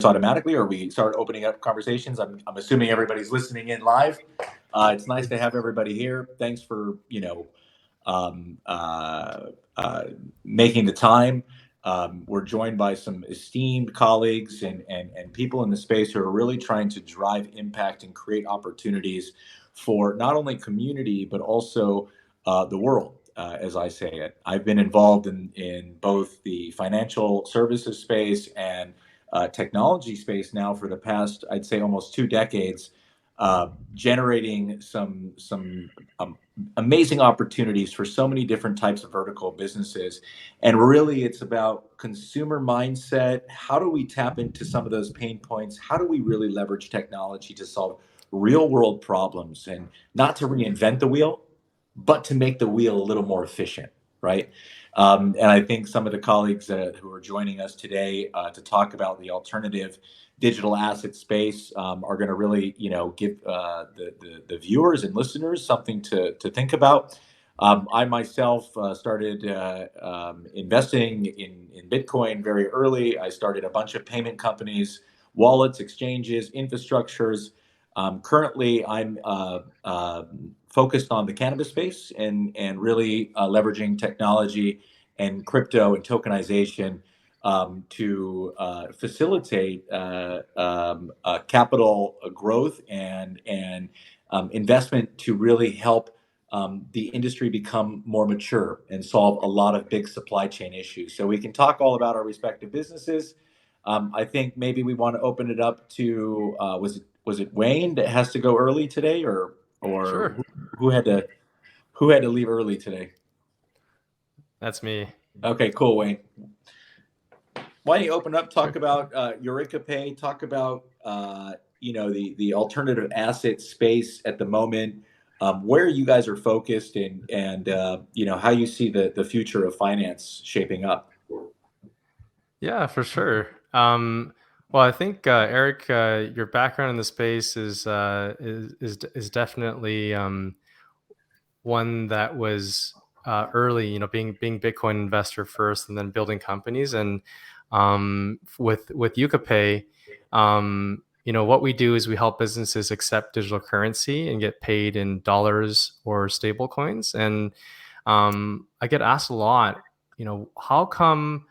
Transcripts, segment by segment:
automatically, or we start opening up conversations. I'm assuming everybody's listening in live. It's nice to have everybody here. Thanks for um, uh, uh, making the time. We're joined by some esteemed colleagues and people in the space who are really trying to drive impact and create opportunities for not only community but also the world. As I say it, I've been involved in both the financial services space and technology space now for the past, I'd say, almost 2 decades, generating some amazing opportunities for so many different types of vertical businesses. And really, it's about consumer mindset. How do we tap into some of those pain points? How do we really leverage technology to solve real world problems, and not to reinvent the wheel, but to make the wheel a little more efficient, right? And I think some of the colleagues who are joining us today to talk about the alternative digital asset space are going to really, give the viewers and listeners something to think about. I myself started investing in Bitcoin very early. I started a bunch of payment companies, wallets, exchanges, infrastructures. Currently, I'm focused on the cannabis space and really leveraging technology and crypto and tokenization to facilitate capital growth and investment to really help the industry become more mature and solve a lot of big supply chain issues. So we can talk all about our respective businesses. I think maybe we want to open it up to was it Wayne that has to go early today, or Sure. who had to leave early today? That's me. Okay, cool, Wayne. Why don't you open up, talk about EukaPay, talk about the alternative asset space at the moment, where you guys are focused, and how you see the future of finance shaping up. Yeah, for sure. Well, I think Eric, your background in the space is definitely one that was early. Being Bitcoin investor first, and then building companies. And with EukaPay, what we do is we help businesses accept digital currency and get paid in dollars or stable coins. And I get asked a lot, how come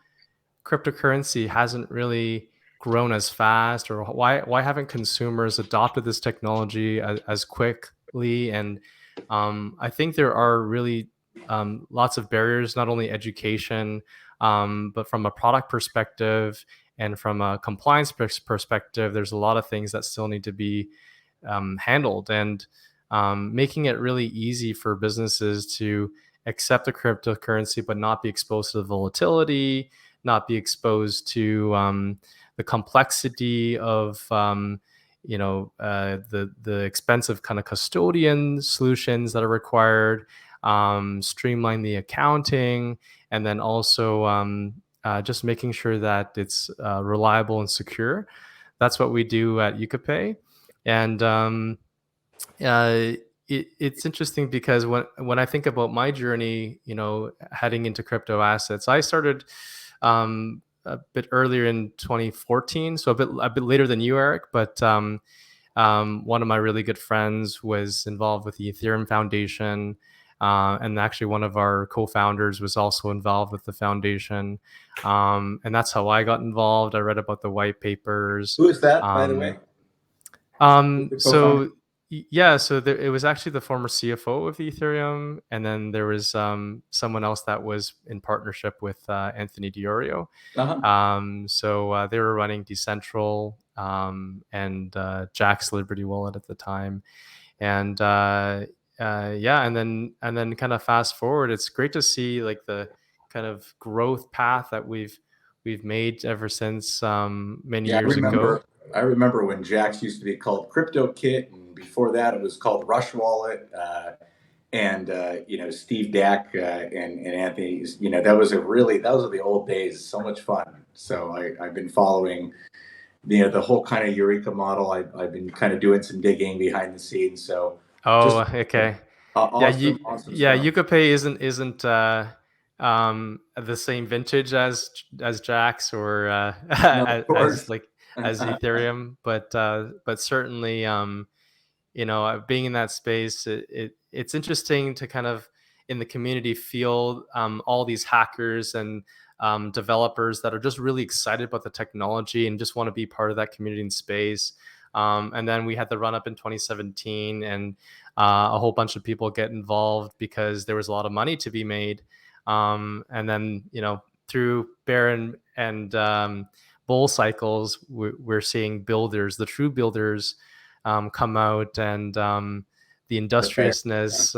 cryptocurrency hasn't really grown as fast, or why haven't consumers adopted this technology as quickly? And I think there are really lots of barriers, not only education, but from a product perspective and from a compliance perspective. There's a lot of things that still need to be handled, and making it really easy for businesses to accept a cryptocurrency but not be exposed to the volatility, not be exposed to the complexity of the expensive kind of custodian solutions that are required, streamline the accounting, and then also just making sure that it's reliable and secure. That's what we do at EukaPay. And it's interesting because when I think about my journey, heading into crypto assets, I started a bit earlier in 2014, so a bit later than you, Eric. But one of my really good friends was involved with the Ethereum Foundation, and actually one of our co-founders was also involved with the foundation, and that's how I got involved. I read about the white papers. Who is that, by the way? So it was actually the former CFO of Ethereum, and then there was someone else that was in partnership with Anthony Diorio. So they were running Decentral and Jack's Liberty Wallet at the time, and and then kind of fast forward, it's great to see like the kind of growth path that we've made ever since many years ago. I remember when Jack's used to be called Crypto Kit, and before that it was called Rush Wallet. And Steve Dack and Anthony, those are the old days. So much fun. So I've been following the whole kind of Eureka model. I've been kind of doing some digging behind the scenes. So okay. Awesome stuff. EukaPay isn't the same vintage as Jack's or No, of course. as like as Ethereum, but certainly, being in that space, it's interesting to kind of in the community feel all these hackers and developers that are just really excited about the technology and just want to be part of that community and space. And then we had the run up in 2017, and a whole bunch of people get involved because there was a lot of money to be made. And then, through bear and bull cycles, we're seeing builders, the true builders, come out, and the industriousness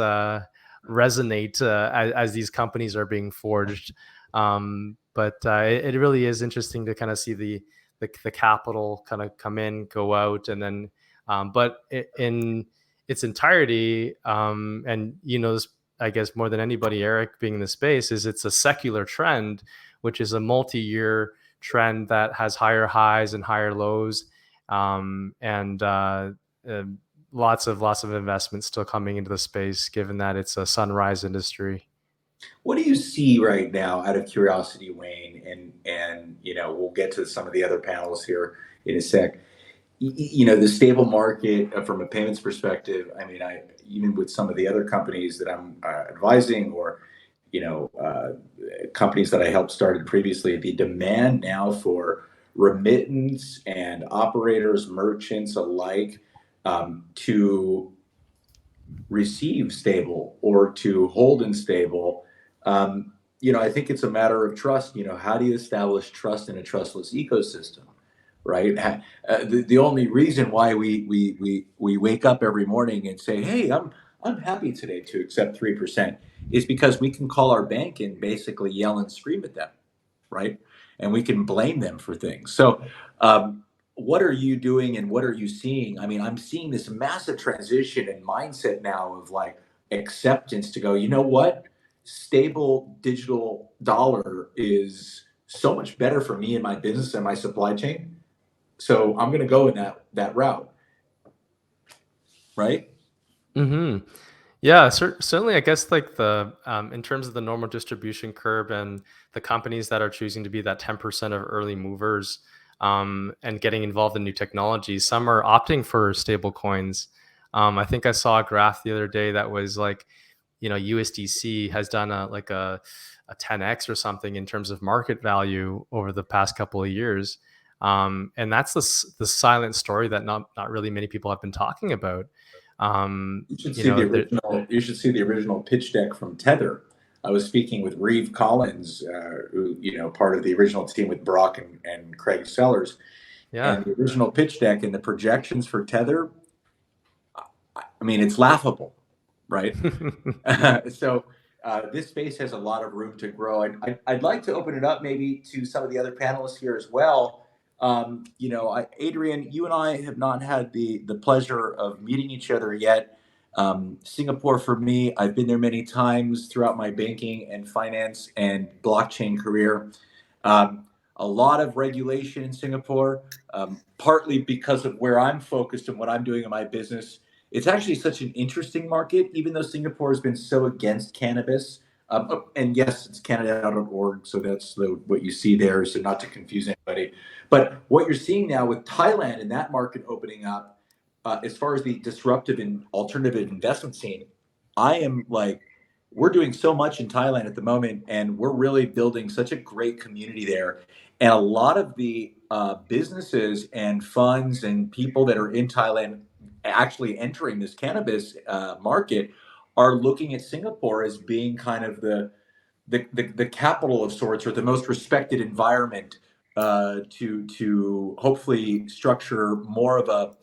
resonate as these companies are being forged. But it really is interesting to kind of see the capital kind of come in, go out, and then but in its entirety, and this, I guess, more than anybody, Eric, being in the space, is it's a secular trend, which is a multi-year trend that has higher highs and higher lows, and lots of investments still coming into the space, given that it's a sunrise industry. What do you see right now, out of curiosity, Wayne? And we'll get to some of the other panels here in a sec. The stable market from a payments perspective. I mean, even with some of the other companies that I'm advising, or companies that I helped started previously, the demand now for remittance and operators, merchants alike, to receive stable or to hold in stable. I think it's a matter of trust. How do you establish trust in a trustless ecosystem, right? The only reason why we wake up every morning and say, "Hey, I'm happy today to accept 3%," is because we can call our bank and basically yell and scream at them, right? And we can blame them for things. So, what are you doing and what are you seeing? I mean, I'm seeing this massive transition and mindset now of like acceptance to go, you know what? Stable digital dollar is so much better for me and my business and my supply chain. So I'm going to go in that route, right? Mm-hmm. Yeah, certainly. I guess like the in terms of the normal distribution curve and the companies that are choosing to be that 10% of early movers, and getting involved in new technologies, some are opting for stable coins. I think I saw a graph the other day that was like, USDC has done a 10x or something in terms of market value over the past couple of years. And that's the silent story that not really many people have been talking about. You should see the original. You should see the original pitch deck from Tether. I was speaking with Reeve Collins, who part of the original team with Brock and Craig Sellers, Yeah. and the original pitch deck and the projections for Tether. I mean, it's laughable, right? So this space has a lot of room to grow. I'd like to open it up maybe to some of the other panelists here as well. Adrian, you and I have not had the pleasure of meeting each other yet. Singapore, for me, I've been there many times throughout my banking and finance and blockchain career. A lot of regulation in Singapore, partly because of where I'm focused and what I'm doing in my business. It's actually such an interesting market, even though Singapore has been so against cannabis. And yes, it's Canada.org, so that's what you see there, so not to confuse anybody. But what you're seeing now with Thailand and that market opening up, as far as the disruptive and alternative investment scene, I am like, we're doing so much in Thailand at the moment, and we're really building such a great community there. And a lot of the businesses and funds and people that are in Thailand actually entering this cannabis market are looking at Singapore as being kind of the capital of sorts, or the most respected environment to hopefully structure more of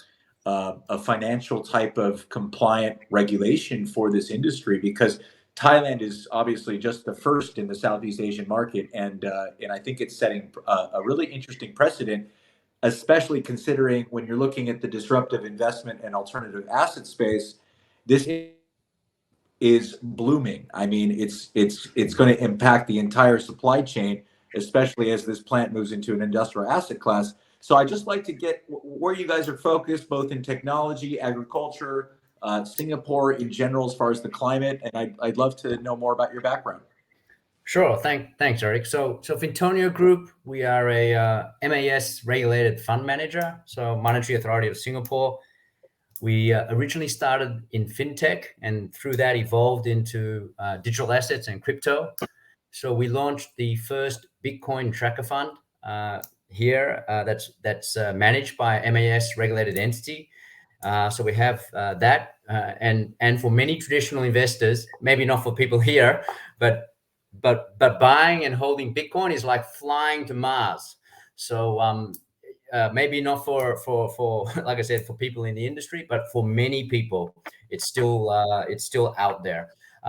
a financial type of compliant regulation for this industry, because Thailand is obviously just the first in the Southeast Asian market, and I think it's setting a really interesting precedent, especially considering when you're looking at the disruptive investment and alternative asset space. This is blooming. I mean, it's going to impact the entire supply chain, especially as this plant moves into an industrial asset class. So I just like to get where you guys are focused, both in technology, agriculture, Singapore in general, as far as the climate, and I'd love to know more about your background. Sure. Thanks, Eric. So Fintonia Group, we are a MAS regulated fund manager, so Monetary Authority of Singapore. We originally started in fintech, and through that evolved into digital assets and crypto. So we launched the first Bitcoin tracker fund here. That's managed by MAS regulated entity. So we have that, and for many traditional investors, maybe not for people here, but buying and holding Bitcoin is like flying to Mars. So maybe not for like I said, for people in the industry, but for many people, it's still out there.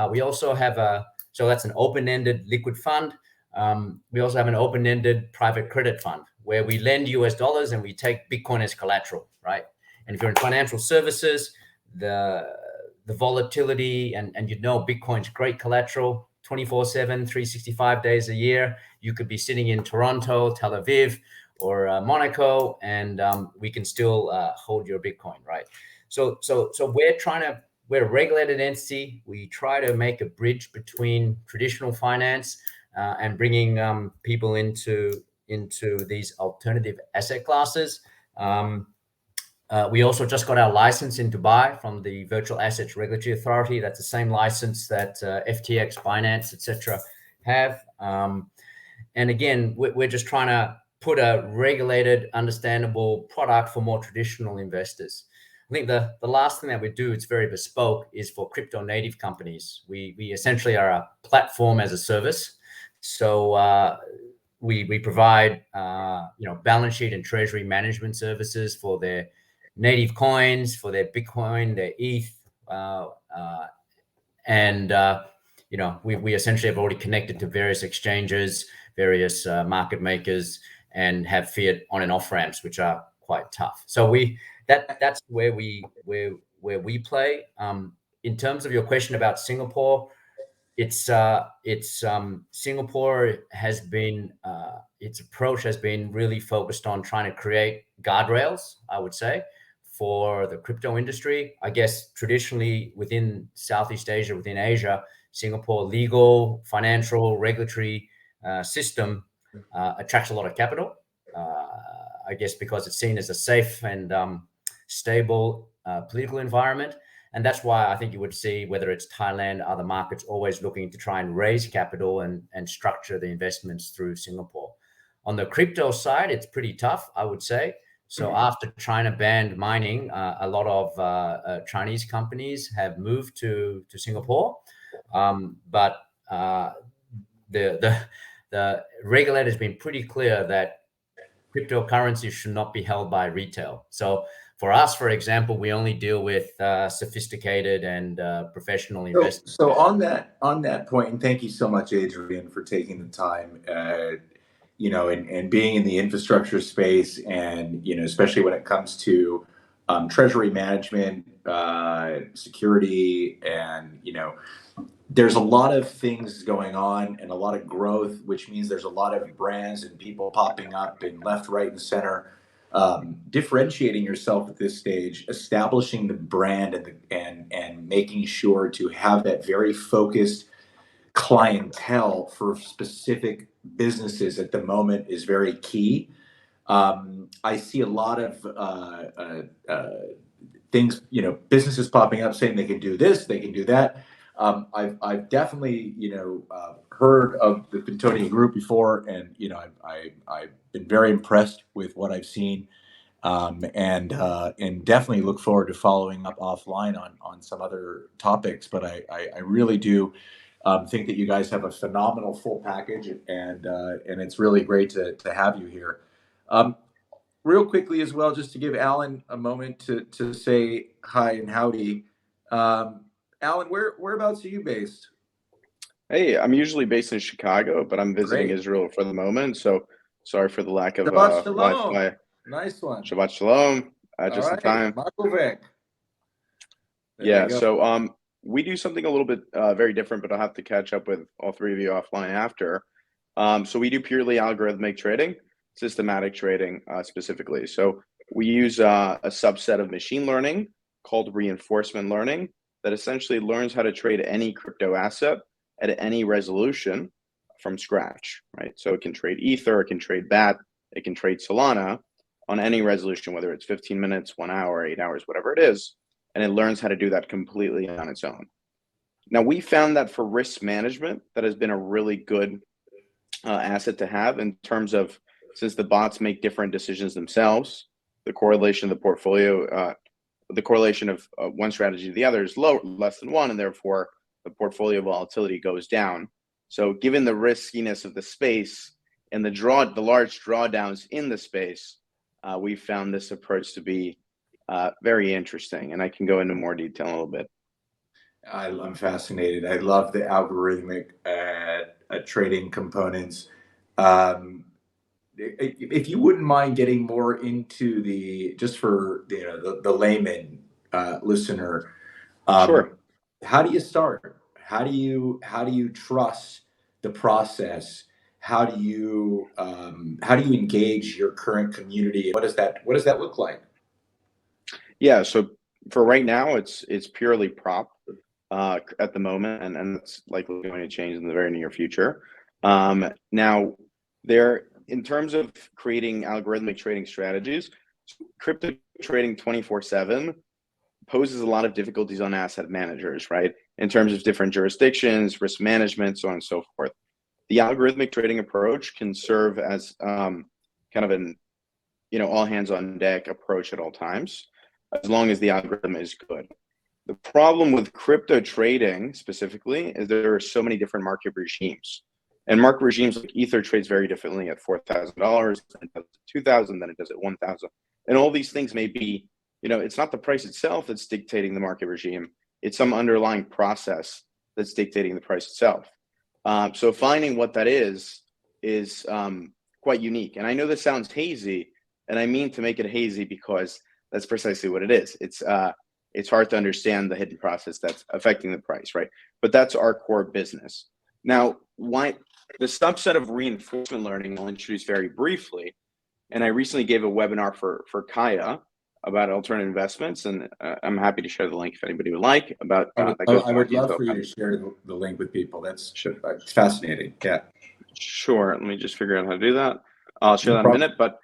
We also have so that's an open-ended liquid fund. We also have an open-ended private credit fund where we lend US dollars and we take Bitcoin as collateral, right? And if you're in financial services, the volatility and Bitcoin's great collateral 24/7, 365 days a year. You could be sitting in Toronto, Tel Aviv, or Monaco, and we can still hold your Bitcoin, right? So we're a regulated entity. We try to make a bridge between traditional finance and bringing people into these alternative asset classes. We also just got our license in Dubai from the Virtual Assets Regulatory Authority. That's the same license that FTX, Binance, etc. have. And again, we're just trying to put a regulated, understandable product for more traditional investors. I think the last thing that we do, it's very bespoke, is for crypto native companies. We essentially are a platform as a service. So we provide balance sheet and treasury management services for their native coins, for their Bitcoin, their ETH, and we essentially have already connected to various exchanges, various market makers, and have fiat on and off ramps, which are quite tough. So that's where we play. In terms of your question about Singapore, Singapore has been its approach has been really focused on trying to create guardrails, I would say, for the crypto industry. I guess traditionally within Southeast Asia, within Asia, Singapore legal, financial, regulatory system attracts a lot of capital. I guess because it's seen as a safe and stable political environment. And that's why I think you would see, whether it's Thailand, other markets, always looking to try and raise capital and structure the investments through Singapore. On the crypto side, it's pretty tough, I would say. So after China banned mining, a lot of Chinese companies have moved to Singapore. But the regulator has been pretty clear that cryptocurrency should not be held by retail. So for us, for example, we only deal with sophisticated and professional investors. So on that point, and thank you so much, Adrian, for taking the time, and being in the infrastructure space, and especially when it comes to treasury management, security, and there's a lot of things going on and a lot of growth, which means there's a lot of brands and people popping up in left, right, and center. Differentiating yourself at this stage, establishing the brand and making sure to have that very focused clientele for specific businesses at the moment is very key. I see a lot of things, businesses popping up saying they can do this, they can do that. I've definitely heard of the Fintonia Group before, and I've been very impressed with what I've seen, and definitely look forward to following up offline on some other topics. But I really do think that you guys have a phenomenal full package, and it's really great to have you here. Real quickly as well, just to give Alan a moment to say hi and howdy. Alan, whereabouts are you based? Hey, I'm usually based in Chicago, but I'm visiting Great. Israel for the moment. So sorry for the lack of Shabbat shalom. Wi-Fi. Nice one. Shabbat shalom. Just All in time. Makovec. Yeah. So we do something a little bit very different, but I'll have to catch up with all three of you offline after. So we do purely algorithmic trading, systematic trading specifically. So we use a subset of machine learning called reinforcement learning that essentially learns how to trade any crypto asset at any resolution from scratch, right? So it can trade Ether, it can trade BAT, it can trade Solana on any resolution, whether it's 15 minutes, 1 hour, 8 hours, whatever it is, and it learns how to do that completely on its own. Now, we found that for risk management, that has been a really good asset to have in terms of, since the bots make different decisions themselves, the correlation of the portfolio, the correlation of one strategy to the other is less than 1, and therefore the portfolio volatility goes down. So given the riskiness of the space and the large drawdowns in the space, we found this approach to be very interesting, and I can go into more detail in a little bit. I'm fascinated. I love the algorithmic trading components. If you wouldn't mind getting more into just for the layman listener, Sure. How do you start? How do you trust the process? How do you engage your current community? What does that look like? Yeah, so for right now, it's purely prop at the moment, and it's likely going to change in the very near future. Now, in terms of creating algorithmic trading strategies, crypto trading 24/7 poses a lot of difficulties on asset managers, right? In terms of different jurisdictions, risk management, so on and so forth. The algorithmic trading approach can serve as kind of an all hands on deck approach at all times, as long as the algorithm is good. The problem with crypto trading specifically is there are so many different market regimes. And market regimes like Ether trades very differently at $4,000, then it does at $2,000, then it does at $1,000. And all these things may be, it's not the price itself that's dictating the market regime. It's some underlying process that's dictating the price itself. So finding what that is quite unique. And I know this sounds hazy, and I mean to make it hazy because that's precisely what it is. It's hard to understand the hidden process that's affecting the price, right? But that's our core business. Now, the subset of reinforcement learning I'll introduce very briefly, and I recently gave a webinar for Kaya about alternative investments, and I'm happy to share the link if anybody would like. I would love for you to share the link with people. That's fascinating. Yeah. Sure. Let me just figure out how to do that. I'll share that in a minute. But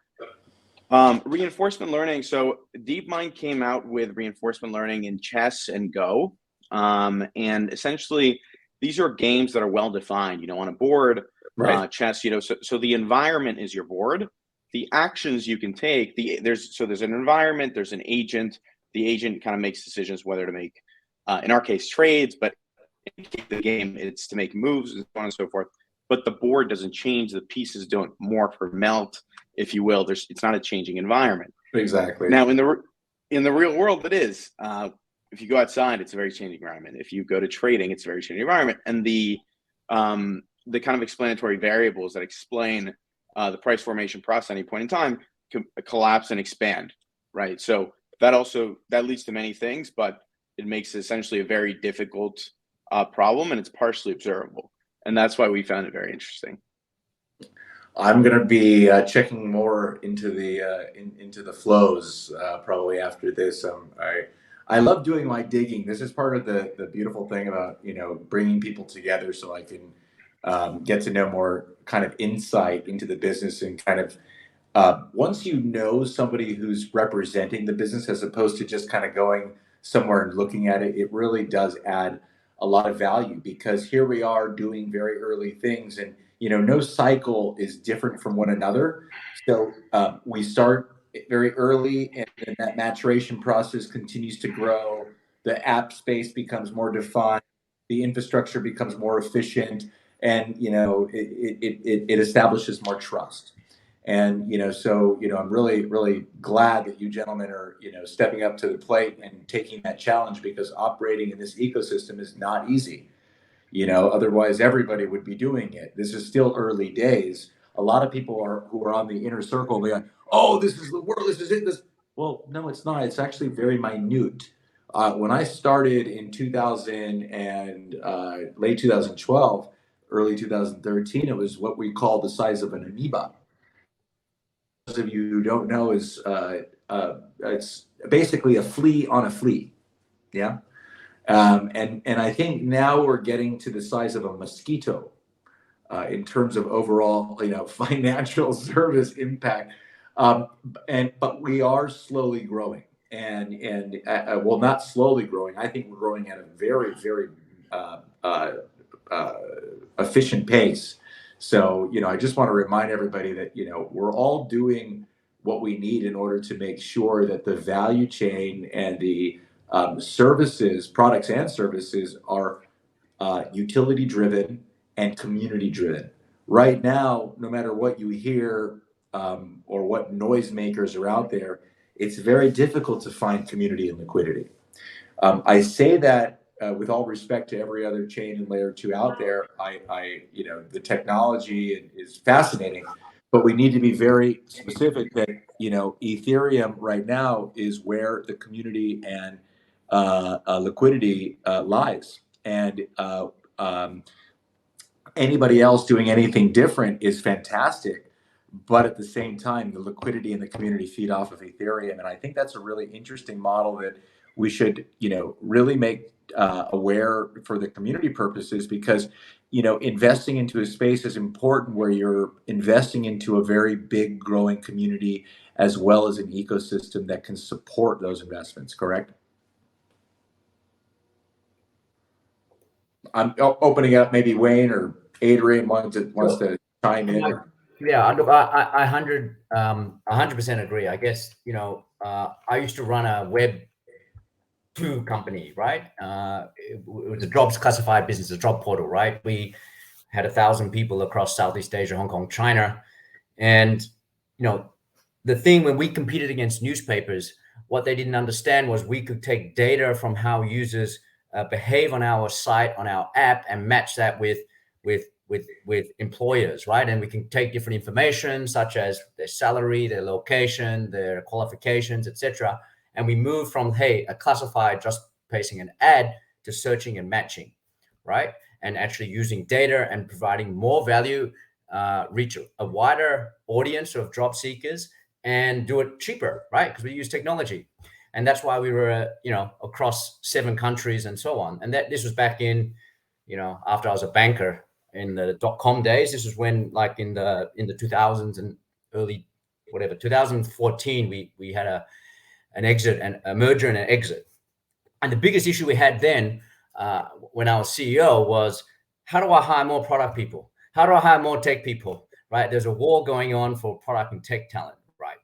reinforcement learning. So DeepMind came out with reinforcement learning in chess and Go, and essentially these are games that are well defined. On a board. Right. Chess. So the environment is your board. The actions you can take, there's an environment, there's an agent. The agent kind of makes decisions whether to make, in our case, trades, but in the game, it's to make moves and so on and so forth. But the board doesn't change. The pieces don't morph or melt, if you will. It's not a changing environment. Exactly. Now, in the real world, it is. If you go outside, it's a very changing environment. If you go to trading, it's a very changing environment. And the kind of explanatory variables that explain the price formation process at any point in time can collapse and expand, right? So that leads to many things, but it makes it essentially a very difficult problem, and it's partially observable. And that's why we found it very interesting. I'm going to be checking more into the flows probably after this. I love doing my digging. This is part of the beautiful thing about bringing people together so I can get to know more kind of insight into the business, and kind of once you know somebody who's representing the business as opposed to just kind of going somewhere and looking at it, it really does add a lot of value, because here we are doing very early things, and no cycle is different from one another. So we start very early, and that maturation process continues to grow. The app space becomes more defined, the infrastructure becomes more efficient, and it establishes more trust. And I'm really glad that you gentlemen are stepping up to the plate and taking that challenge, because operating in this ecosystem is not easy. Otherwise everybody would be doing it. This is still early days. A lot of people who are on the inner circle, they're like, oh, this is the world, this is it. Well, no, it's not. It's actually very minute. When I started in 2000 and late 2012, early 2013, it was what we call the size of an amoeba. Those of you who don't know, is it's basically a flea on a flea. Yeah. And I think now we're getting to the size of a mosquito. in terms of overall, financial service impact. But we are slowly growing, and well, not slowly growing. I think we're growing at a very, very efficient pace. So, I just want to remind everybody that, we're all doing what we need in order to make sure that the value chain and the services, products and services are utility driven and community driven. Right now, no matter what you hear or what noisemakers are out there, it's very difficult to find community and liquidity. I say that with all respect to every other chain and layer 2 out there. The technology is fascinating, but we need to be very specific that Ethereum right now is where the community and liquidity lies, and anybody else doing anything different is fantastic. But at the same time, the liquidity and the community feed off of Ethereum, and I think that's a really interesting model that we should, really make aware for the community purposes, because investing into a space is important where you're investing into a very big growing community as well as an ecosystem that can support those investments. Correct? I'm opening up. Maybe Wayne or Adrian wants to chime in. Yeah, look, I 100% agree. I guess I used to run a Web 2 company, right? It was a jobs classified business, a job portal, right? We had 1,000 people across Southeast Asia, Hong Kong, China, and the thing when we competed against newspapers, what they didn't understand was we could take data from how users behave on our site, on our app, and match that with employers, right? And we can take different information such as their salary, their location, their qualifications, etc. And we move from, hey, a classified just pasting an ad to searching and matching, right? And actually using data and providing more value, reach a wider audience of job seekers and do it cheaper, right? Because we use technology. And that's why we were, across 7 countries and so on. And this was back in, after I was a banker in the .com days. This was when, like in the 2000s and early, 2014, we had an exit and a merger and an exit. And the biggest issue we had then, when I was CEO, was how do I hire more product people? How do I hire more tech people, right? There's a war going on for product and tech talent, right?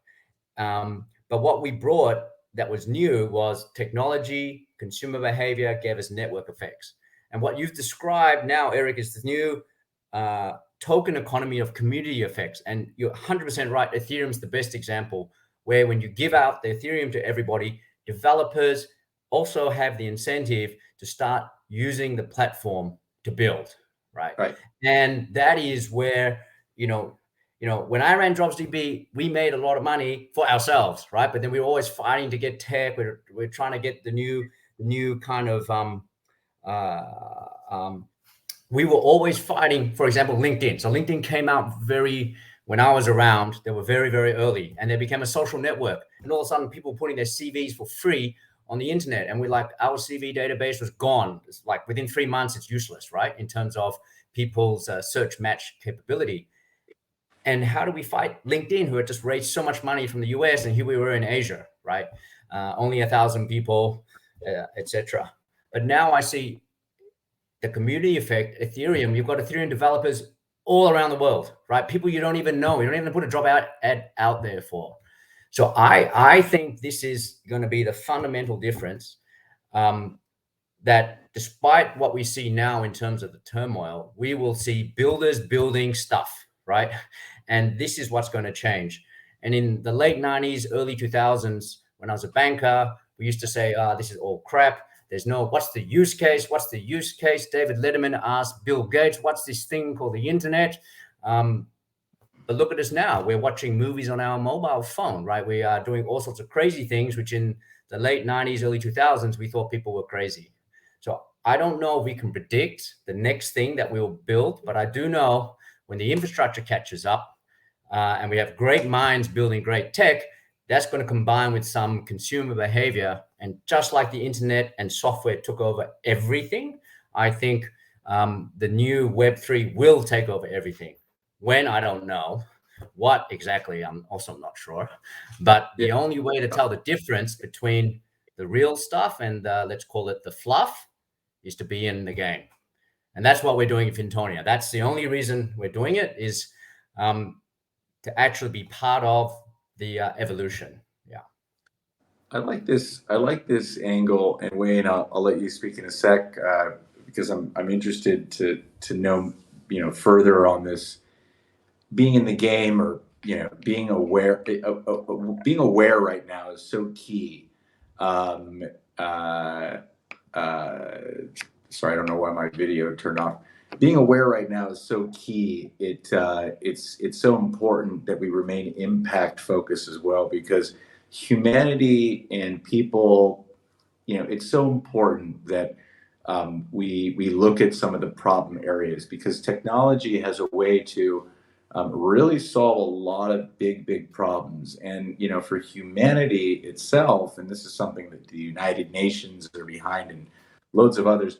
But what we brought that was new was technology, consumer behavior gave us network effects. And what you've described now, Eric, is the new token economy of community effects. And you're 100% right. Ethereum's the best example, where when you give out the Ethereum to everybody, developers also have the incentive to start using the platform to build, right? And that is where, when I ran DropsDB, we made a lot of money for ourselves, right? But then we were always fighting to get tech. We're trying to get the new kind of we were always fighting, for example, LinkedIn. So LinkedIn came out when I was around, they were very, very early, and they became a social network. And all of a sudden people putting their CVs for free on the internet. And our CV database was gone. It's like within 3 months, it's useless, right? In terms of people's search match capability. And how do we fight LinkedIn, who had just raised so much money from the US, and here we were in Asia, right? Only 1,000 people, etc. But now I see the community effect, Ethereum. You've got Ethereum developers all around the world, right? People you don't even know. You don't even put a job ad out there for. So I think this is going to be the fundamental difference, that despite what we see now in terms of the turmoil, we will see builders building stuff, right? And this is what's going to change. And in the late 90s, early 2000s, when I was a banker, we used to say, this is all crap. What's the use case? What's the use case? David Letterman asked Bill Gates, what's this thing called the internet? But look at us now. We're watching movies on our mobile phone, right? We are doing all sorts of crazy things, which in the late 90s, early 2000s, we thought people were crazy. So I don't know if we can predict the next thing that we will build, but I do know when the infrastructure catches up and we have great minds building great tech, that's going to combine with some consumer behavior. And just like the internet and software took over everything, I think the new Web3 will take over everything. When, I don't know. What exactly, I'm also not sure. But the only way to tell the difference between the real stuff and let's call it the fluff is to be in the game. And that's what we're doing in Fintonia. That's the only reason we're doing it, is to actually be part of the evolution. Yeah. I like this angle, and Wayne, I'll let you speak in a sec, because I'm interested to know, further on this. Being in the game, or being aware right now is so key. Sorry, I don't know why my video turned off. Being aware right now is so key. It's so important that we remain impact focused as well, because humanity and people, it's so important that we look at some of the problem areas, because technology has a way to really solve a lot of big problems. And for humanity itself, and this is something that the United Nations are behind, and loads of others,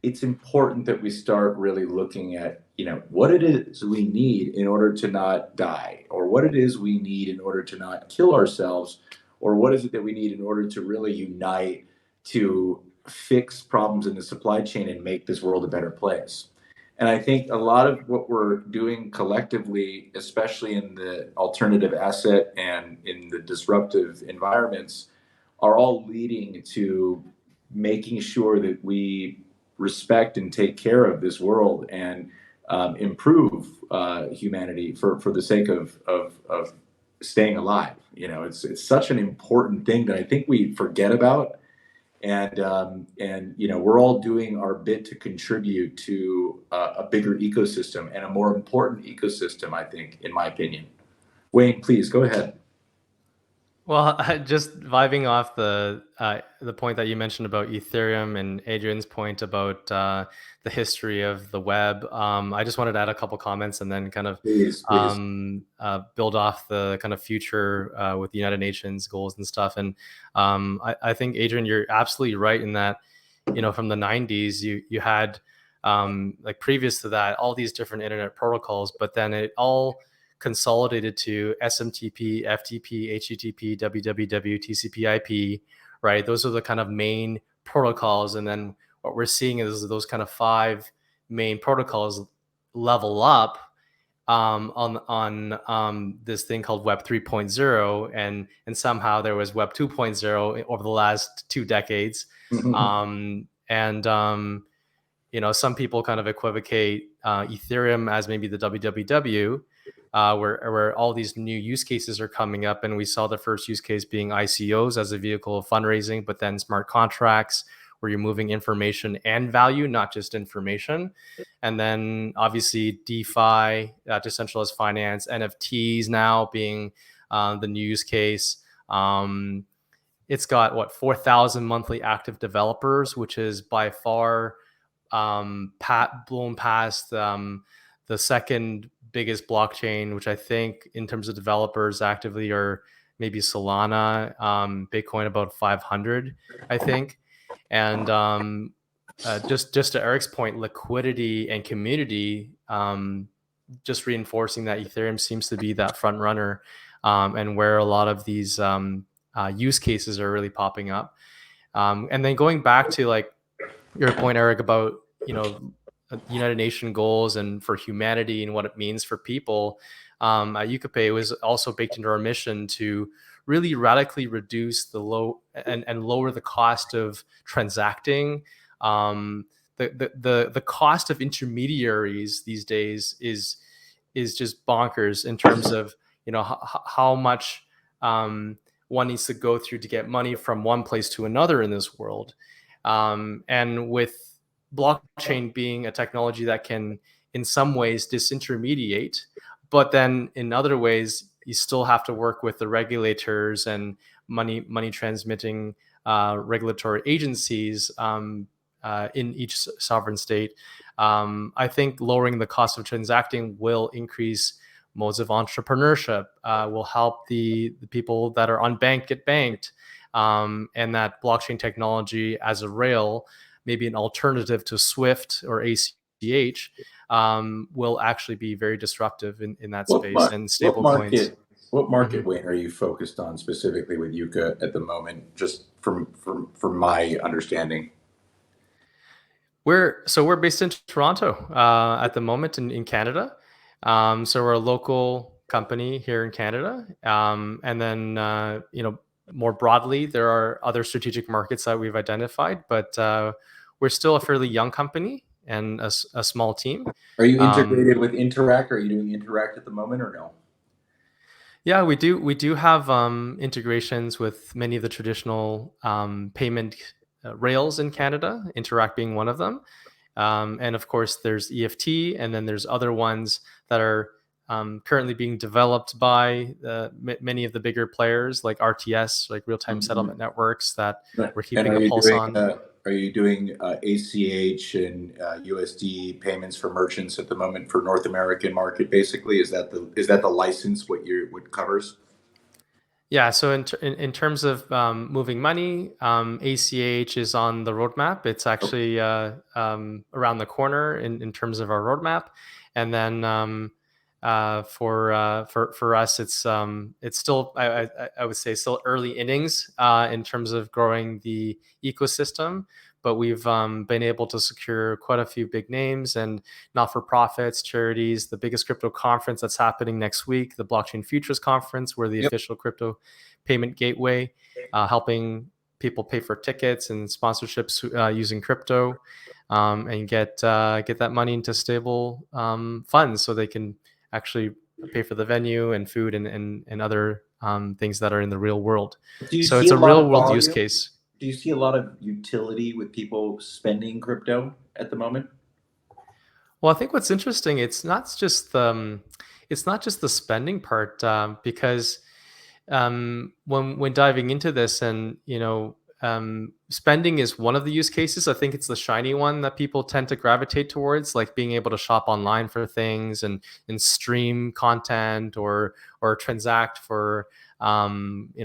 it's important that we start really looking at what it is we need in order to not die, or what it is we need in order to not kill ourselves, or what is it that we need in order to really unite to fix problems in the supply chain and make this world a better place. And I think a lot of what we're doing collectively, especially in the alternative asset and in the disruptive environments, are all leading to making sure that we respect and take care of this world and improve humanity for the sake of staying alive. It's such an important thing that I think we forget about. And we're all doing our bit to contribute to a bigger ecosystem, and a more important ecosystem, I think, in my opinion. Wayne, please go ahead. Well, just vibing off the point that you mentioned about Ethereum and Adrian's point about the history of the web, I just wanted to add a couple comments and then kind of Please. build off the kind of future with the United Nations goals and stuff. And I think, Adrian, you're absolutely right in that, from the 90s, you had like previous to that, all these different internet protocols, but then it all consolidated to SMTP, FTP, HTTP, www, TCP/IP, right? Those are the kind of main protocols. And then what we're seeing is those kind of 5 main protocols level up on this thing called Web 3.0, and somehow there was Web 2.0 over the last 2 decades. Mm-hmm. Some people kind of equivocate Ethereum as maybe the www. Where all these new use cases are coming up. And we saw the first use case being ICOs as a vehicle of fundraising, but then smart contracts where you're moving information and value, not just information. And then obviously DeFi, decentralized finance, NFTs now being the new use case. It's got 4,000 monthly active developers, which is by far blown past the second biggest blockchain, which I think in terms of developers actively are maybe Solana, Bitcoin about 500, I think. And just to Eric's point, liquidity and community, just reinforcing that Ethereum seems to be that front runner, and where a lot of these use cases are really popping up. And then going back to like your point, Eric, about United Nations goals and for humanity and what it means for people, at EukaPay, it was also baked into our mission to really radically reduce the lower the cost of transacting. The cost of intermediaries these days is just bonkers in terms of how much one needs to go through to get money from one place to another in this world, and with blockchain being a technology that can in some ways disintermediate, but then in other ways you still have to work with the regulators and money transmitting regulatory agencies in each sovereign state. I think lowering the cost of transacting will increase modes of entrepreneurship, will help the people that are unbanked get banked, and that blockchain technology as a rail maybe an alternative to Swift or ACH, will actually be very disruptive in that space. And stable coins. What market, Wayne, are you focused on specifically with Euka at the moment? Just from my understanding. We're based in Toronto at the moment in Canada. So we're a local company here in Canada. And then, more broadly, there are other strategic markets that we've identified, but we're still a fairly young company and a small team. Are you integrated with Interact? Are you doing Interact at the moment or no? Yeah, we do. We do have integrations with many of the traditional payment rails in Canada, Interact being one of them. And of course, there's EFT, and then there's other ones that are currently being developed by many of the bigger players like RTS, like real-time settlement networks that we're keeping a pulse on. Are you doing ACH and USD payments for merchants at the moment for North American market? Basically, is that the license what covers? Yeah. So in terms of moving money, ACH is on the roadmap. It's actually around the corner in terms of our roadmap, and then for us, it's still I would say still early innings in terms of growing the ecosystem. But we've been able to secure quite a few big names and not-for-profits, charities. The biggest crypto conference that's happening next week, the Blockchain Futures Conference, we're the official crypto payment gateway, helping people pay for tickets and sponsorships using crypto, and get that money into stable funds so they can actually pay for the venue and food and other things that are in the real world. So it's a real world use case. Do you see a lot of utility with people spending crypto at the moment? Well, I think what's interesting, it's not just the spending part, because when diving into this, and spending is one of the use cases. I think it's the shiny one that people tend to gravitate towards, like being able to shop online for things and stream content or transact for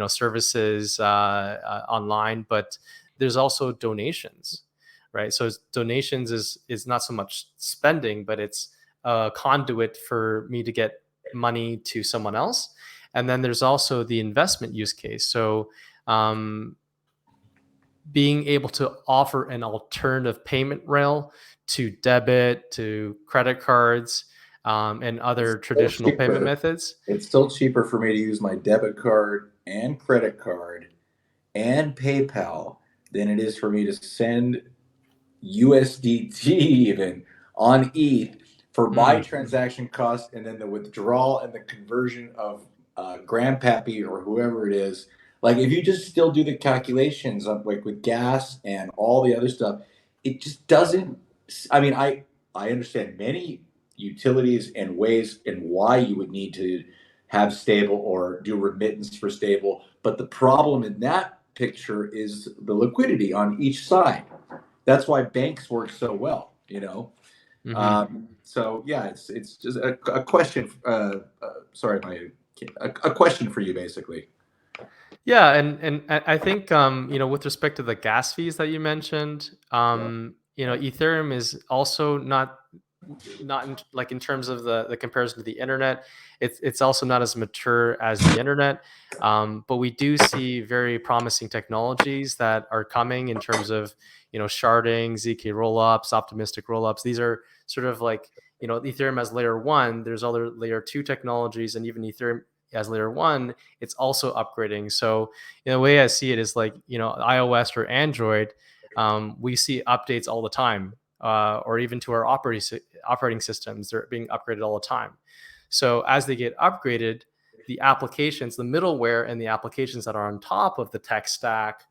services online. But there's also donations, right? So donations is not so much spending, but it's a conduit for me to get money to someone else. And then there's also the investment use case. So being able to offer an alternative payment rail to debit, to credit cards, and other traditional payment methods. It's still cheaper for me to use my debit card and credit card and PayPal than it is for me to send USDT even on ETH for my transaction cost, and then the withdrawal and the conversion of grandpappy or whoever it is. Like, if you just still do the calculations of like with gas and all the other stuff, it just doesn't. I mean, I understand many utilities and ways and why you would need to have stable or do remittance for stable, but the problem in that picture is the liquidity on each side. That's why banks work so well, So yeah, it's just a question. A question for you, basically. Yeah, and I think with respect to the gas fees that you mentioned, Ethereum is also not in terms of the comparison to the internet. It's also not as mature as the internet, but we do see very promising technologies that are coming in terms of sharding, ZK rollups, optimistic rollups. These are sort of like Ethereum as layer 1. There's other layer 2 technologies, and even Ethereum as layer 1, it's also upgrading. So the way I see it is like iOS or Android, we see updates all the time, or even to our operating systems, they're being upgraded all the time. So as they get upgraded, the applications, the middleware, and the applications that are on top of the tech stack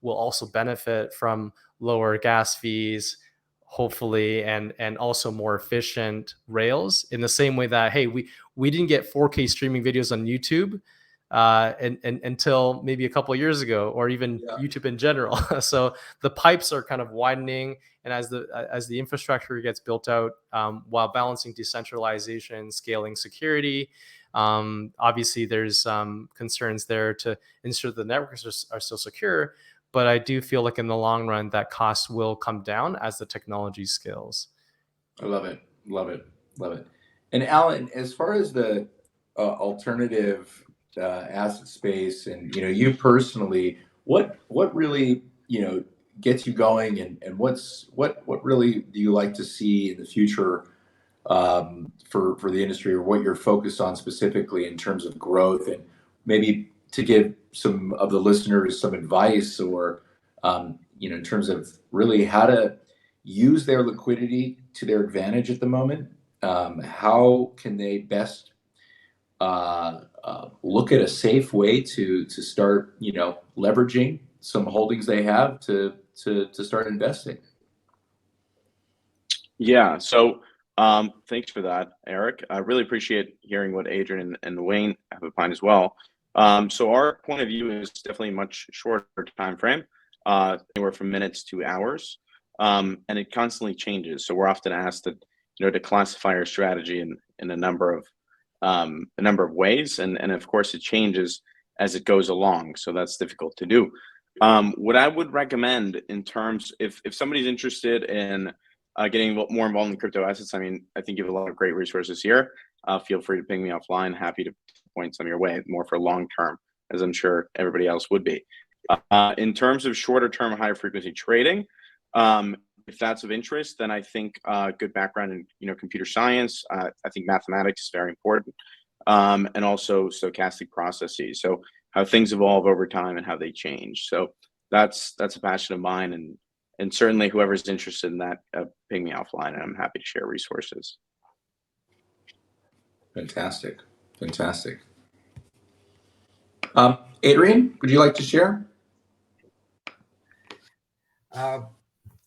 will also benefit from lower gas fees, hopefully, and also more efficient rails, in the same way that, hey, we didn't get 4K streaming videos on YouTube until maybe a couple of years ago, or even YouTube in general. So the pipes are kind of widening, and as the infrastructure gets built out, while balancing decentralization, scaling security, obviously there's concerns there to ensure the networks are still secure. but I do feel like in the long run that costs will come down as the technology scales. I love it. Love it. Love it. And Alan, as far as the alternative asset space, and you personally, what really gets you going, and what really do you like to see in the future for the industry, or what you're focused on specifically in terms of growth, and maybe to give some of the listeners some advice, or in terms of really how to use their liquidity to their advantage at the moment. How can they best look at a safe way to start, leveraging some holdings they have to start investing? Yeah. So thanks for that, Eric. I really appreciate hearing what Adrian and Wayne have opined as well. So our point of view is definitely a much shorter time frame, anywhere from minutes to hours, and it constantly changes. So we're often asked to classify our strategy in a number of ways, and of course it changes as it goes along. So that's difficult to do. What I would recommend in terms, if somebody's interested in getting more involved in crypto assets, I think you have a lot of great resources here. Feel free to ping me offline. Happy to point some your way, more for long term, as I'm sure everybody else would be. In terms of shorter term, higher frequency trading, if that's of interest, then I think good background in computer science. I think mathematics is very important, and also stochastic processes. So how things evolve over time and how they change. So that's a passion of mine, and certainly whoever's interested in that, ping me offline, and I'm happy to share resources. Fantastic. Adrian, would you like to share?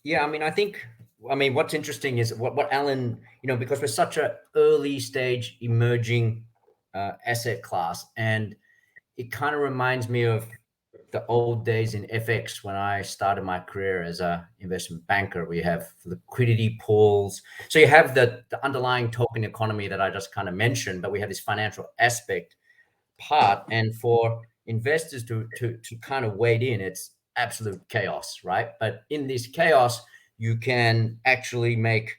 Yeah, I think what's interesting is what Alan, because we're such an early stage emerging asset class, and it kind of reminds me of the old days in FX when I started my career as a investment banker. We have liquidity pools. So you have the underlying token economy that I just kind of mentioned, but we have this financial aspect part. And for investors to kind of wade in, it's absolute chaos, right? But in this chaos, you can actually make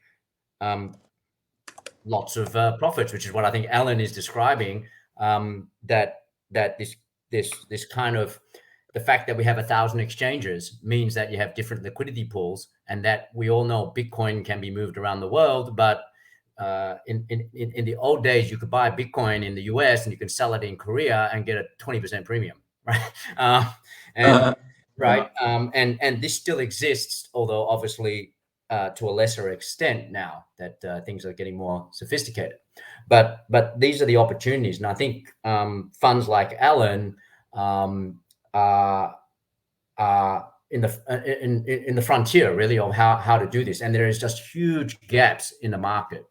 lots of profits, which is what I think Alan is describing. That this kind of, the fact that we have 1,000 exchanges means that you have different liquidity pools, and that we all know Bitcoin can be moved around the world. But in the old days, you could buy Bitcoin in the US and you can sell it in Korea and get a 20% premium, right? And this still exists, although obviously to a lesser extent now that things are getting more sophisticated. But these are the opportunities, and I think funds like Alan are in the frontier really of how to do this, and there is just huge gaps in the market.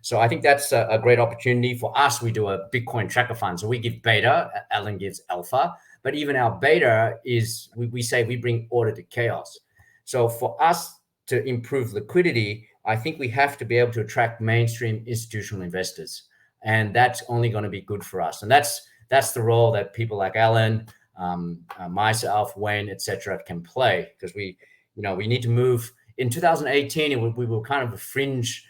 So I think that's a great opportunity for us. We do a Bitcoin tracker fund, so we give beta, Alan gives alpha, but even our beta is, we say we bring order to chaos. So for us to improve liquidity, I think we have to be able to attract mainstream institutional investors, and that's only going to be good for us. And that's the role that people like Alan, myself, Wayne, etc., can play, because we need to move. In 2018, we were kind of a fringe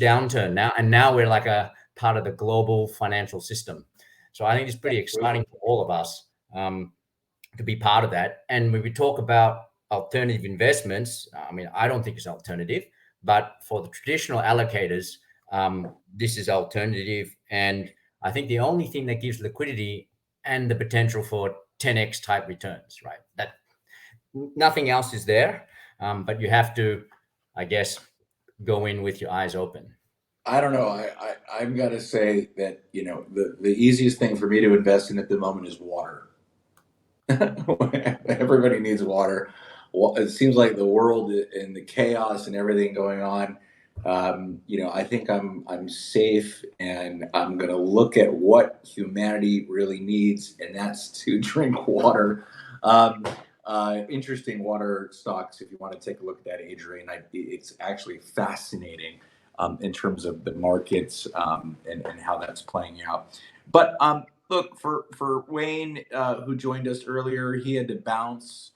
downturn now, and now we're like a part of the global financial system. So I think it's pretty exciting for all of us to be part of that. And when we talk about alternative investments, I don't think it's alternative, but for the traditional allocators, this is alternative. And I think the only thing that gives liquidity and the potential for 10x type returns, right? That nothing else is there, but you have to, I guess, go in with your eyes open. I don't know. I've got to say that the easiest thing for me to invest in at the moment is water. Everybody needs water. It seems like the world and the chaos and everything going on. I think I'm safe, and I'm going to look at what humanity really needs, and that's to drink water. Interesting water stocks, if you want to take a look at that, Adrian. It's actually fascinating in terms of the markets and how that's playing out. But look, for Wayne, who joined us earlier, he had to bounce.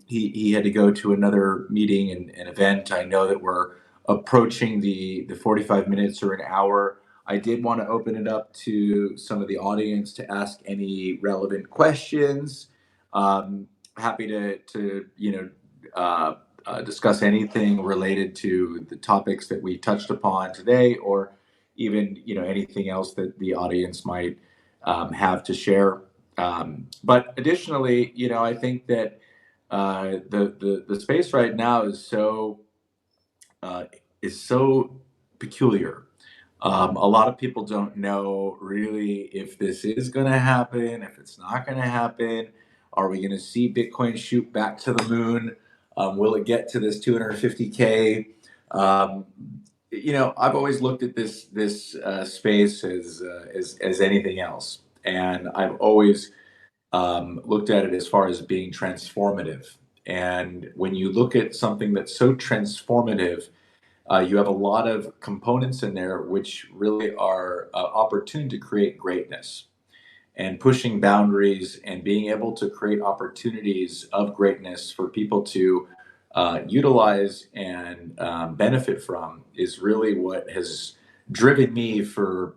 He had to go to another meeting and an event. I know that we're approaching the 45 minutes or an hour. I did want to open it up to some of the audience to ask any relevant questions. Happy to discuss anything related to the topics that we touched upon today, or even anything else that the audience might have to share. But additionally, I think that the space right now is so peculiar. A lot of people don't know really if this is going to happen, if it's not going to happen. Are we going to see Bitcoin shoot back to the moon? Will it get to this 250K? I've always looked at this space as anything else, and I've always looked at it as far as being transformative. And when you look at something that's so transformative, you have a lot of components in there which really are opportunity to create greatness and pushing boundaries and being able to create opportunities of greatness for people to utilize and benefit from is really what has driven me for,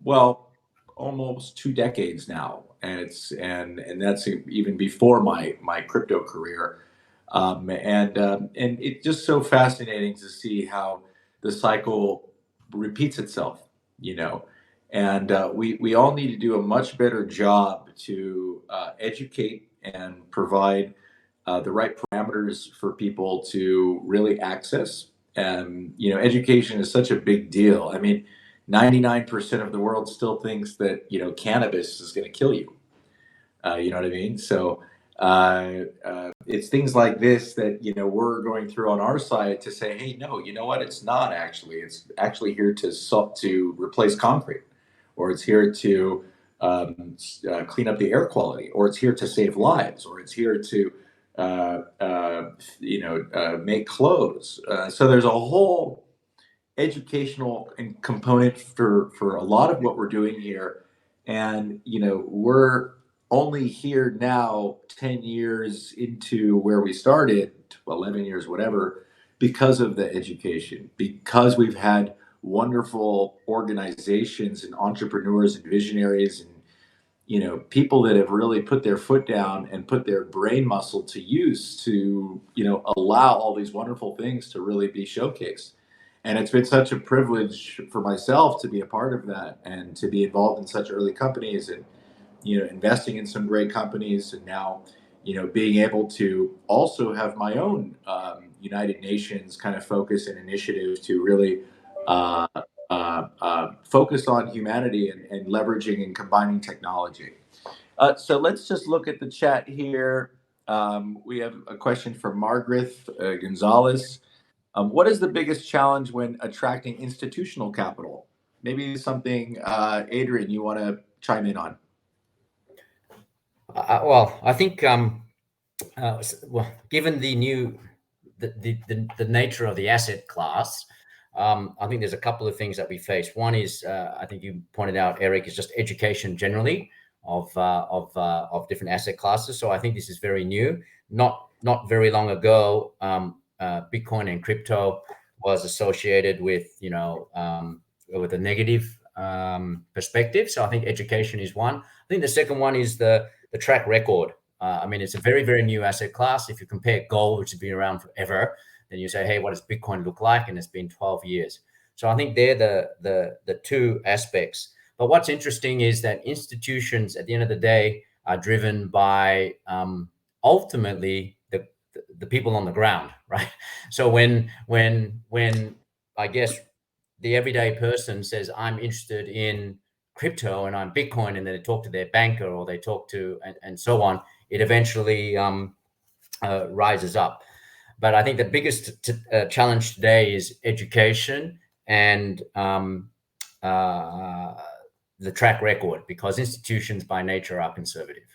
well, almost 2 decades now. And that's even before my crypto career. And it's just so fascinating to see how the cycle repeats itself, and we all need to do a much better job to educate and provide the right parameters for people to really access. And education is such a big deal. I mean, 99% of the world still thinks that cannabis is going to kill you. You know what I mean? So it's things like this that we're going through on our side to say, hey, no, you know what? It's not actually. It's actually here to replace concrete, or it's here to clean up the air quality, or it's here to save lives, or it's here to make clothes. So there's a whole educational and component for a lot of what we're doing here. And we're only here now 10 years into where we started, 11 years, whatever, because of the education, because we've had wonderful organizations and entrepreneurs and visionaries and people that have really put their foot down and put their brain muscle to use to allow all these wonderful things to really be showcased. And it's been such a privilege for myself to be a part of that and to be involved in such early companies and investing in some great companies, and now being able to also have my own United Nations kind of focus and initiative to really focus on humanity and leveraging and combining technology. So let's just look at the chat here. We have a question from Margaret Gonzalez. What is the biggest challenge when attracting institutional capital? Maybe something, Adrian, you want to chime in on? Well, I think, given the nature of the asset class, I think there's a couple of things that we face. One is, I think you pointed out, Eric, is just education generally of different asset classes. So I think this is very new. Not very long ago, Bitcoin and crypto was associated with with a negative perspective. So I think education is one. I think the second one is the track record. I mean, it's a very, very new asset class. If you compare gold, which has been around forever, then you say, hey, what does Bitcoin look like? And it's been 12 years. So I think they're the two aspects. But what's interesting is that institutions, at the end of the day, are driven by ultimately the people on the ground, right? So when I guess the everyday person says, I'm interested in crypto and I'm Bitcoin, and then they talk to their banker or they talk to and so on, it eventually rises up. But I think the biggest challenge today is education and the track record, because institutions by nature are conservative.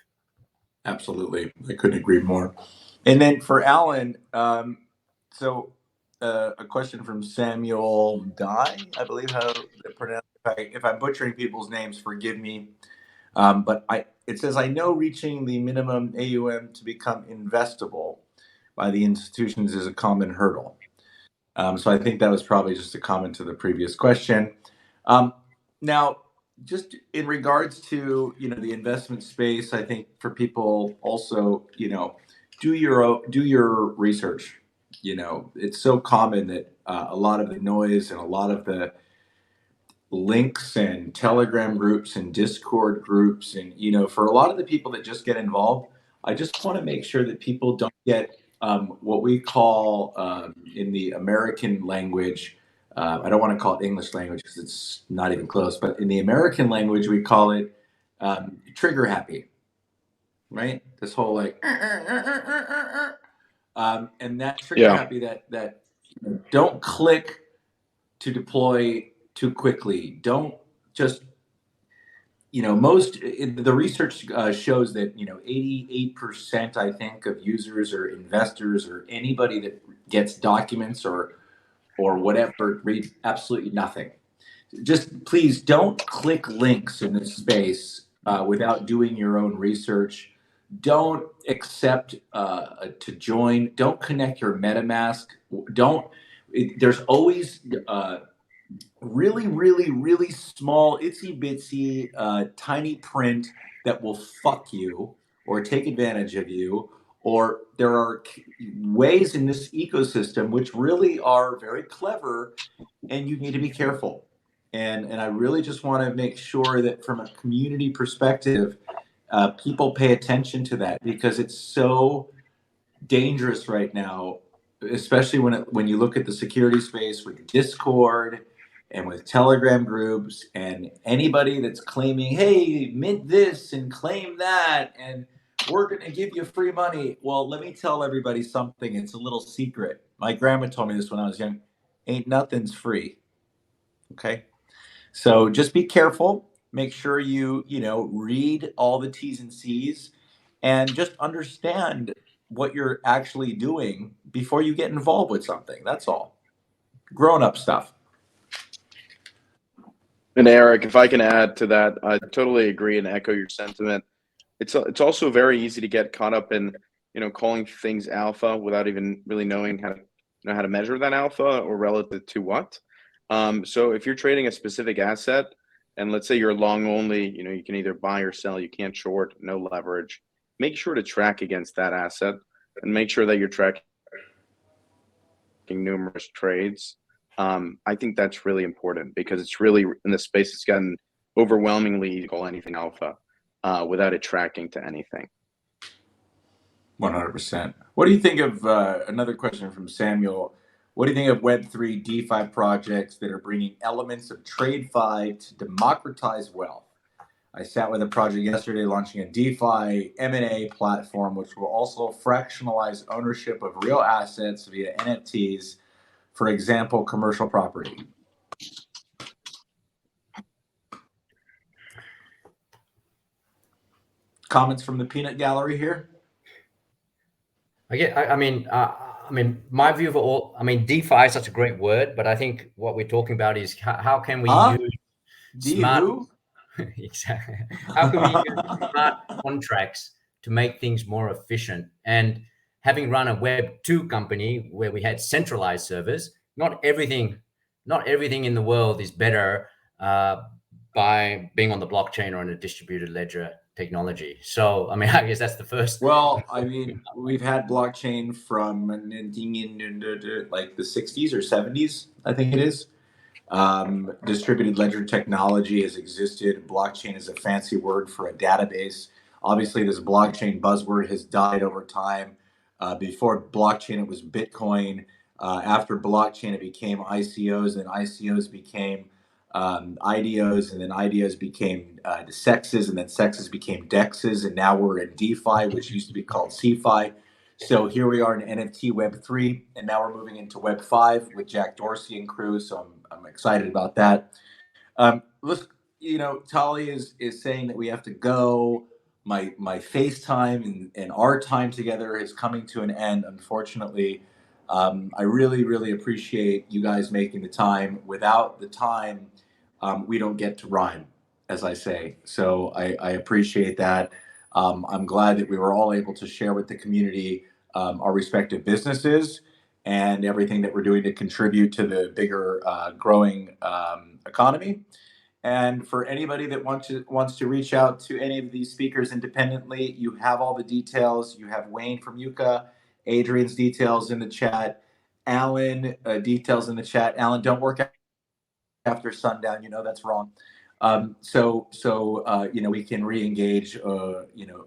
Absolutely. I couldn't agree more. And then for Alan, so a question from Samuel Dye, I believe how to pronounce it. If I'm butchering people's names, forgive me. But it says, I know reaching the minimum AUM to become investable by the institutions is a common hurdle. So I think that was probably just a comment to the previous question. Now, just in regards to the investment space, I think for people also, do your research. It's so common that a lot of the noise and a lot of the links and Telegram groups and Discord groups, and for a lot of the people that just get involved, I just want to make sure that people don't get what we call in the American language. I don't want to call it English language because it's not even close, but in the American language, we call it trigger happy, right? This whole like, and that trigger happy that don't click to deploy too quickly. Don't just, the research shows that 88%, I think, of users or investors or anybody that gets documents or whatever read absolutely nothing. Just please don't click links in this space without doing your own research. Don't accept to join. Don't connect your MetaMask. There's always really, really, really small, itsy bitsy, tiny print that will fuck you or take advantage of you. Or there are ways in this ecosystem which really are very clever, and you need to be careful. And I really just want to make sure that from a community perspective, people pay attention to that, because it's so dangerous right now, especially when you look at the security space with Discord and with Telegram groups and anybody that's claiming, hey, mint this and claim that, and we're going to give you free money. Well, let me tell everybody something. It's a little secret. My grandma told me this when I was young. Ain't nothing's free. Okay. So just be careful. Make sure you read all the T's and C's and just understand what you're actually doing before you get involved with something. That's all. Grown-up stuff. And Eric, if I can add to that, I totally agree and echo your sentiment. It's also very easy to get caught up in calling things alpha without even really knowing how to measure that alpha or relative to what. So if you're trading a specific asset, and let's say you're long only, you can either buy or sell, you can't short, no leverage. Make sure to track against that asset and make sure that you're tracking numerous trades. I think that's really important, because it's really, in the space, it's gotten overwhelmingly easy to call anything alpha without it tracking to anything. 100%. What do you think of another question from Samuel? What do you think of Web3 DeFi projects that are bringing elements of TradeFi to democratize wealth? I sat with a project yesterday launching a DeFi M&A platform, which will also fractionalize ownership of real assets via NFTs, for example, commercial property. Comments from the peanut gallery here? I mean, my view for all, DeFi is such a great word, but I think what we're talking about is how can we use smart, exactly. How can we use smart contracts to make things more efficient? And having run a Web2 company where we had centralized servers, not everything in the world is better by being on the blockchain or on a distributed ledger technology. So, I guess that's the first. Well, we've had blockchain from like the 60s or 70s, I think it is. Distributed ledger technology has existed. Blockchain is a fancy word for a database. Obviously, this blockchain buzzword has died over time. Before blockchain, it was Bitcoin. After blockchain, it became ICOs, and ICOs became IDOs, and then IDOs became the sexes, and then sexes became dexes, and now we're in DeFi, which used to be called CeFi. So here we are in NFT Web3, and now we're moving into Web5 with Jack Dorsey and crew. So I'm excited about that. Tali is saying that we have to go. My FaceTime and our time together is coming to an end, unfortunately. I really, really appreciate you guys making the time. Without the time, we don't get to rhyme. as I say. So I appreciate that. I'm glad that we were all able to share with the community our respective businesses and everything that we're doing to contribute to the bigger growing economy. And for anybody that wants to reach out to any of these speakers independently, you have all the details. You have Wayne from Euka, Adrian's details in the chat, Alan details in the chat. Alan, don't work after sundown. You know that's wrong. So we can re-engage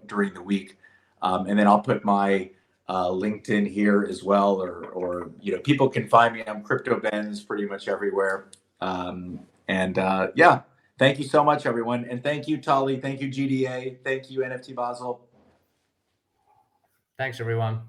during the week, and then I'll put my LinkedIn here as well, or people can find me. I'm Crypto Benz pretty much everywhere. Yeah, thank you so much, everyone, and thank you, Tali. Thank you, GDA. Thank you, NFT Basel. Thanks, everyone.